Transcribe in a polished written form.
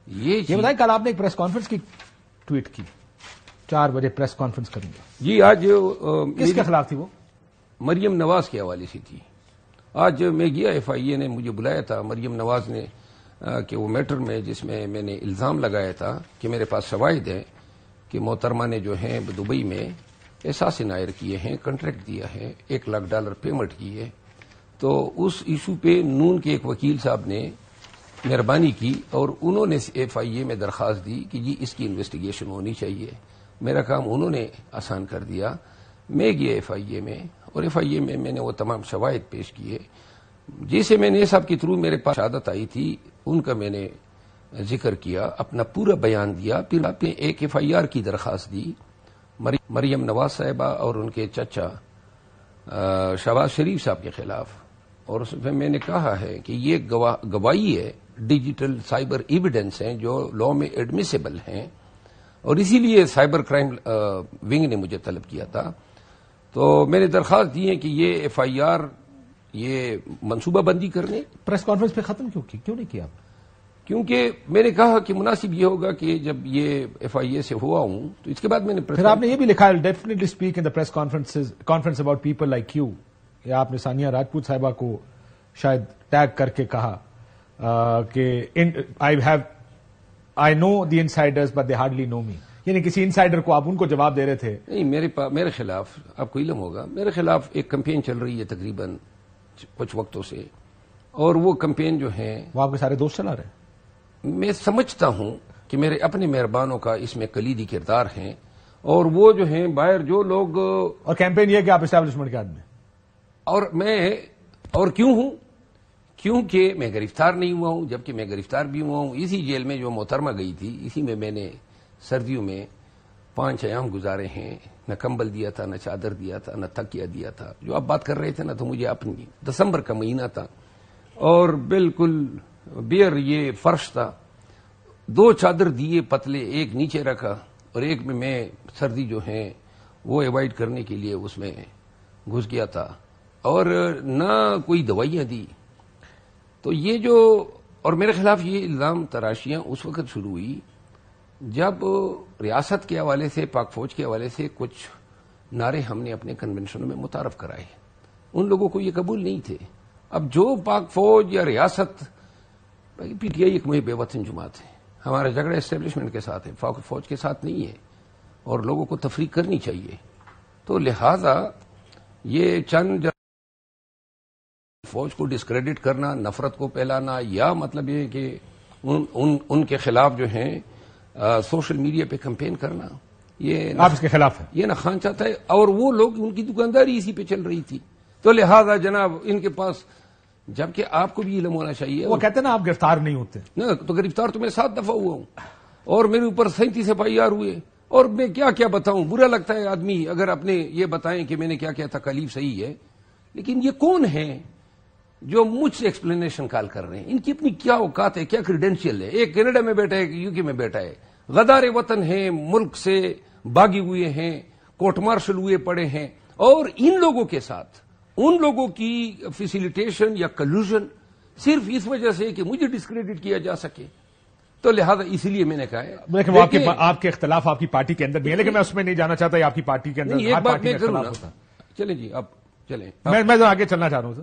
یہ بتائیں کل آپ نے ایک پریس کانفرنس کی ٹویٹ کی 4 بجے پریس کانفرنس کریں گے جی آج کس کے خلاف تھی وہ؟ مریم نواز کے حوالے سے تھی. آج میں گیا ایف آئی اے نے مجھے بلایا تھا مریم نواز نے کہ وہ میٹر میں جس میں میں نے الزام لگایا تھا کہ میرے پاس شواہد ہیں کہ محترمہ نے جو ہیں دبئی میں احساس نائر کیے ہیں کنٹریکٹ دیا ہے $1 لاکھ پیمنٹ کی ہے. تو اس ایشو پہ نون کے ایک وکیل صاحب نے مہربانی کی اور انہوں نے ایف آئی اے میں درخواست دی کہ جی اس کی انویسٹیگیشن ہونی چاہیے. میرا کام انہوں نے آسان کر دیا. میں گیا ایف آئی اے میں اور ایف آئی اے میں میں نے وہ تمام شواہد پیش کیے جیسے میں نے صاحب کے تھرو میرے پاس شہادت آئی تھی ان کا میں نے ذکر کیا اپنا پورا بیان دیا. پھر آپ نے ایک ایف آئی آر کی درخواست دی مریم نواز صاحبہ اور ان کے چچا شہباز شریف صاحب کے خلاف اور اس میں میں نے کہا ہے کہ یہ گواہی ہے ڈیجیٹل سائبر ایویڈنس ہیں جو لا میں ایڈمیسیبل ہیں اور اسی لیے سائبر کرائم ونگ نے مجھے طلب کیا تھا. تو میں نے درخواست دی ہے کہ یہ ایف آئی آر یہ منصوبہ بندی کرنے. پریس کانفرنس پہ ختم کیوں نہیں کیا؟ کیونکہ میں نے کہا کہ مناسب یہ ہوگا کہ جب یہ ایف آئی اے سے ہوا ہوں تو اس کے بعد میں نے پھر آپ نے یہ بھی لکھا ہے definitely speak in the press conference about people like you. یا آپ نے ثانیہ راجپوت صاحبہ کو شاید ٹیگ کر کے کہا کہ آئی نو دی انسائڈرز بٹ دے ہارڈلی نو می. یعنی کسی انسائڈر کو آپ ان کو جواب دے رہے تھے. نہیں میرے خلاف آپ کو علم ہوگا میرے خلاف ایک کمپین چل رہی ہے تقریباً کچھ وقتوں سے اور وہ کمپین جو ہے وہ آپ کے سارے دوست چلا رہے ہیں. میں سمجھتا ہوں کہ میرے اپنے مہربانوں کا اس میں کلیدی کردار ہیں اور وہ جو ہیں باہر جو لوگ اور کیمپین یہ کہ آپ اسٹیبلشمنٹ کے آدمی اور میں اور کیوں ہوں کیونکہ میں گرفتار نہیں ہوا ہوں جبکہ میں گرفتار بھی ہوا ہوں اسی جیل میں جو محترمہ گئی تھی اسی میں نے سردیوں میں 5 ایام گزارے ہیں. نہ کمبل دیا تھا نہ چادر دیا تھا نہ تکیہ دیا تھا. جو آپ بات کر رہے تھے نا تو مجھے اپنی دسمبر کا مہینہ تھا اور بالکل بیئر یہ فرش تھا 2 چادر دیے پتلے ایک نیچے رکھا اور ایک میں سردی جو ہے وہ ایوائڈ کرنے کے لیے اس میں گھس گیا تھا اور نہ کوئی دوائیاں دی. تو یہ جو اور میرے خلاف یہ الزام تراشیاں اس وقت شروع ہوئی جب ریاست کے حوالے سے پاک فوج کے حوالے سے کچھ نعرے ہم نے اپنے کنونشنوں میں متعارف کرائے. ان لوگوں کو یہ قبول نہیں تھے. اب جو پاک فوج یا ریاست پی ٹی آئی ایک بے وطن جماعت ہے ہمارا جھگڑا اسٹیبلشمنٹ کے ساتھ ہے پاک فوج کے ساتھ نہیں ہے اور لوگوں کو تفریق کرنی چاہیے. تو لہذا یہ چند فوج کو ڈسکریڈٹ کرنا نفرت کو پھیلانا یا مطلب یہ کہ ان کے خلاف جو ہیں سوشل میڈیا پہ کمپین کرنا یہ آپ اس کے خلاف ہیں. یہ نہ خان چاہتا ہے اور وہ لوگ ان کی دکانداری اسی پہ چل رہی تھی. تو لہذا جناب ان کے پاس جبکہ آپ کو بھی علم ہونا چاہیے. وہ کہتے ہیں نا آپ گرفتار نہیں ہوتے. نا تو گرفتار تو میں 7 دفعہ ہوا ہوں اور میرے اوپر 37 ایف آئی آر ہوئے اور میں کیا بتاؤں. برا لگتا ہے آدمی اگر اپنے یہ بتائیں کہ میں نے کیا کیا تکالیف صحیح ہے لیکن یہ کون ہیں جو مجھ سے ایکسپلینیشن کال کر رہے ہیں. ان کی اپنی کیا اوقات ہے کیا کریڈینشیل ہے. ایک کینیڈا میں بیٹھا ہے ایک یو کے میں بیٹھا ہے غدار وطن ہیں ملک سے باغی ہوئے ہیں کورٹ مارشل ہوئے پڑے ہیں اور ان لوگوں کے ساتھ ان لوگوں کی فیسیلیٹیشن یا کلوژن صرف اس وجہ سے کہ مجھے ڈسکریڈٹ کیا جا سکے. تو لہذا اسی لیے میں نے کہا ہے لیکن آپ کے اختلاف آپ کی پارٹی کے اندر بھی ہے لیکن میں اس میں نہیں جانا چاہتا آپ کی پارٹی کے اندر ایک بات میں کروں نا. چلیں جی آپ چلیں میں آگے چلنا چاہ رہا ہوں سر.